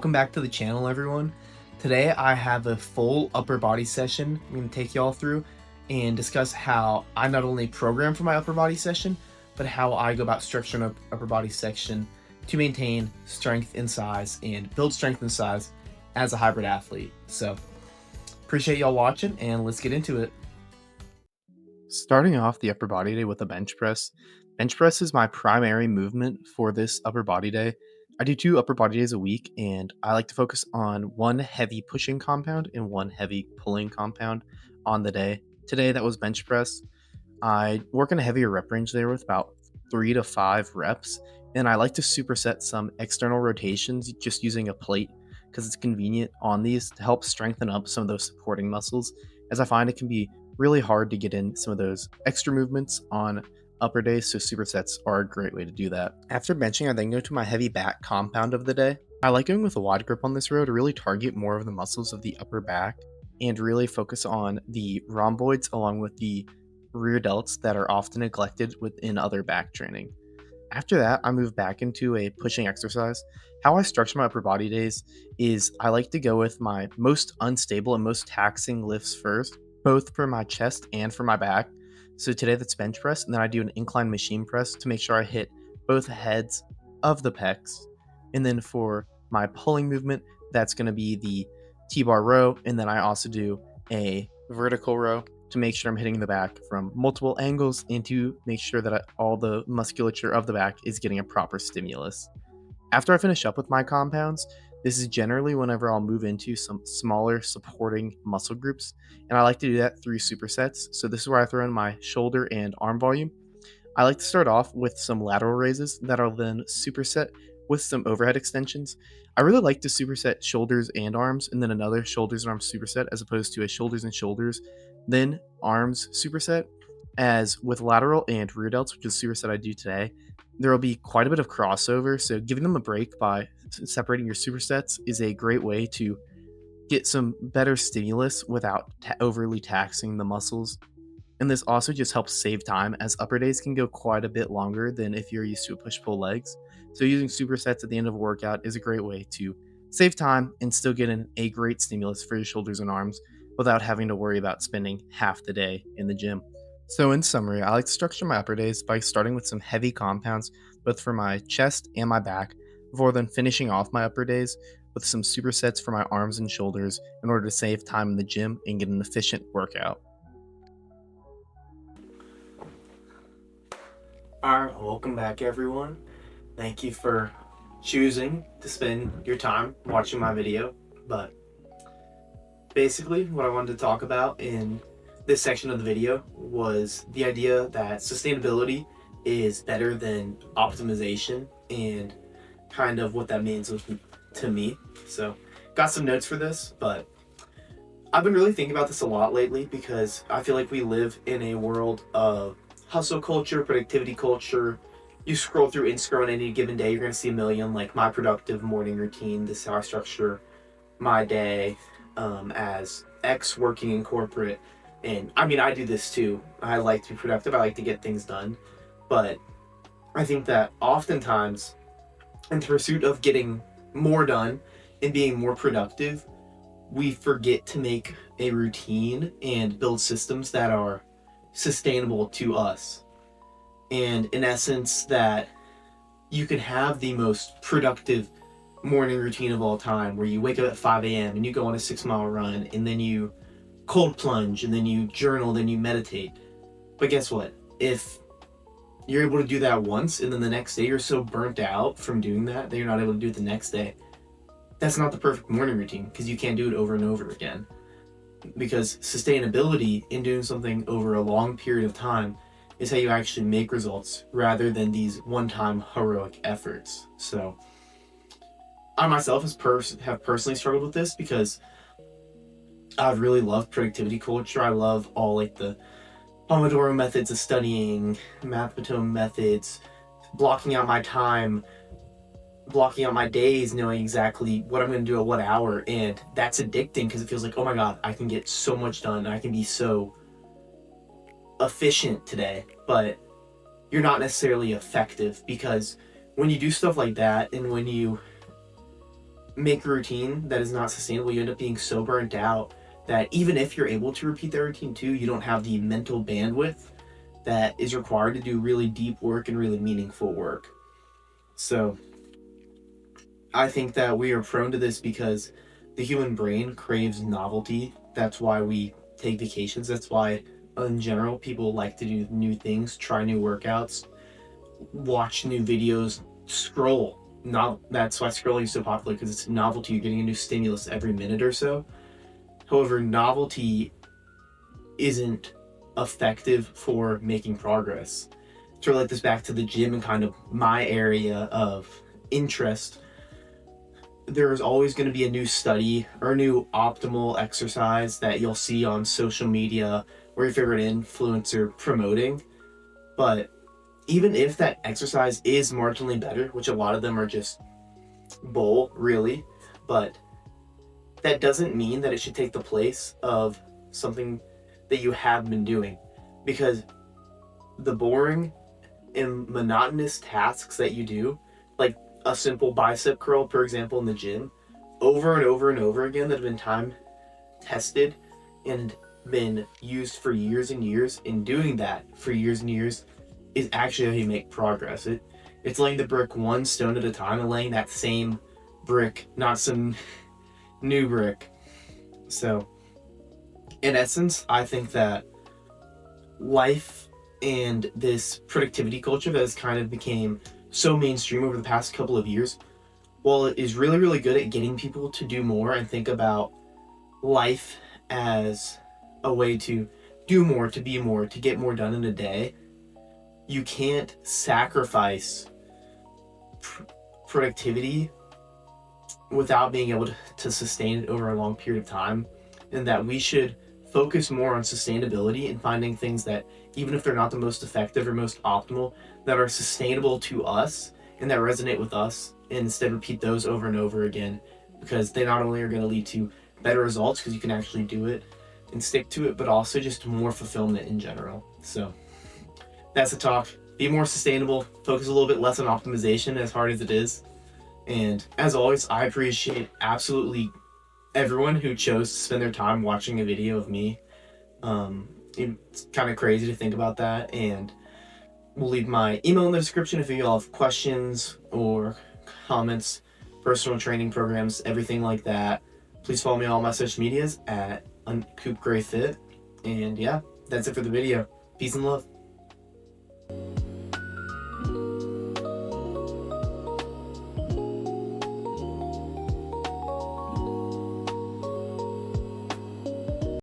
Welcome back to the channel, everyone. Today I have a full upper body session I'm going to take y'all through and discuss how I not only program for my upper body session, but how I go about structuring an upper body section to maintain strength and size and build strength and size as a hybrid athlete. So appreciate y'all watching, and let's get into it. Starting off the upper body day with a bench press. Bench press is my primary movement for this upper body day. I do 2 upper body days a week, and I like to focus on one heavy pushing compound and one heavy pulling compound on the day. Today, that was bench press. I work in a heavier rep range there with about 3 to 5 reps, and I like to superset some external rotations just using a plate because it's convenient on these to help strengthen up some of those supporting muscles, as I find it can be really hard to get in some of those extra movements on upper days, so supersets are a great way to do that. After benching, I then go to my heavy back compound of the day. I like going with a wide grip on this row to really target more of the muscles of the upper back and really focus on the rhomboids along with the rear delts that are often neglected within other back training. After that, I move back into a pushing exercise. How I structure my upper body days is I like to go with my most unstable and most taxing lifts first, both for my chest and for my back. So today that's bench press, and then I do an incline machine press to make sure I hit both heads of the pecs. And then for my pulling movement, that's going to be the T-bar row, and then I also do a vertical row to make sure I'm hitting the back from multiple angles and to make sure that all the musculature of the back is getting a proper stimulus. After I finish up with my compounds, this is generally whenever I'll move into some smaller supporting muscle groups, and I like to do that through supersets. So this is where I throw in my shoulder and arm volume. I like to start off with some lateral raises that I'll then superset with some overhead extensions. I really like to superset shoulders and arms, and then another shoulders and arms superset as opposed to a shoulders and shoulders, then arms superset. As with lateral and rear delts, which is the superset I do today, there will be quite a bit of crossover, so giving them a break by separating your supersets is a great way to get some better stimulus without overly taxing the muscles. And this also just helps save time, as upper days can go quite a bit longer than if you're used to a push-pull legs. So using supersets at the end of a workout is a great way to save time and still get in a great stimulus for your shoulders and arms without having to worry about spending half the day in the gym. So in summary, I like to structure my upper days by starting with some heavy compounds, both for my chest and my back, before then finishing off my upper days with some supersets for my arms and shoulders in order to save time in the gym and get an efficient workout. Alright, welcome back, everyone. Thank you for choosing to spend your time watching my video. But basically, what I wanted to talk about in this section of the video was the idea that sustainability is better than optimization and kind of what that means to me. So got some notes for this, but I've been really thinking about this a lot lately because I feel like we live in a world of hustle culture, productivity culture. You scroll through Instagram on any given day, you're going to see a million, like, my productive morning routine. This is how I structure my day as X working in corporate. And I mean, I do this too. I like to be productive. I like to get things done. But I think that oftentimes, in the pursuit of getting more done and being more productive, we forget to make a routine and build systems that are sustainable to us. And in essence, that you can have the most productive morning routine of all time, where you wake up at 5 a.m. and you go on a 6-mile run, and then you cold plunge, and then you journal, then you meditate. But guess what? If you're able to do that once, and then the next day you're so burnt out from doing that you're not able to do it the next day, that's not the perfect morning routine, because you can't do it over and over again. Because sustainability in doing something over a long period of time is how you actually make results, rather than these one-time heroic efforts. So I myself have personally struggled with this, because I really love productivity culture. I love all, like, the Pomodoro methods of studying, Mathematome methods, blocking out my time, blocking out my days, knowing exactly what I'm going to do at what hour. And that's addicting, because it feels like, oh my god, I can get so much done, I can be so efficient today. But you're not necessarily effective, because when you do stuff like that, and when you make a routine that is not sustainable, you end up being so burnt out that even if you're able to repeat that routine too, you don't have the mental bandwidth that is required to do really deep work and really meaningful work. So I think that we are prone to this because the human brain craves novelty. That's why we take vacations. That's why, in general, people like to do new things, try new workouts, watch new videos, scroll. Not that's why scrolling is so popular, because it's novelty. You're getting a new stimulus every minute or so. However, novelty isn't effective for making progress. To relate this back to the gym and kind of my area of interest, there's always going to be a new study or a new optimal exercise that you'll see on social media or your favorite influencer promoting. But even if that exercise is marginally better, which a lot of them are just bull, really, but that doesn't mean that it should take the place of something that you have been doing, because the boring and monotonous tasks that you do, like a simple bicep curl, for example, in the gym, over and over and over again, that have been time tested and been used for years and years, and doing that for years and years is actually how you make progress. It's laying the brick one stone at a time and laying that same brick, not some new brick. So in essence, I think that life and this productivity culture that has kind of became so mainstream over the past couple of years, while it is really, really good at getting people to do more and think about life as a way to do more, to be more, to get more done in a day, you can't sacrifice productivity without being able to sustain it over a long period of time. And that we should focus more on sustainability and finding things that, even if they're not the most effective or most optimal, that are sustainable to us and that resonate with us, and instead repeat those over and over again, because they not only are going to lead to better results because you can actually do it and stick to it, but also just more fulfillment in general. So that's the talk. Be more sustainable, focus a little bit less on optimization, as hard as it is. And as always, I appreciate absolutely everyone who chose to spend their time watching a video of me. It's kind of crazy to think about that, and we'll leave my email in the description if you all have questions or comments, personal training programs, everything like that. Please follow me on all my social medias at CoopGrayFit. And yeah, that's it for the video. Peace and love.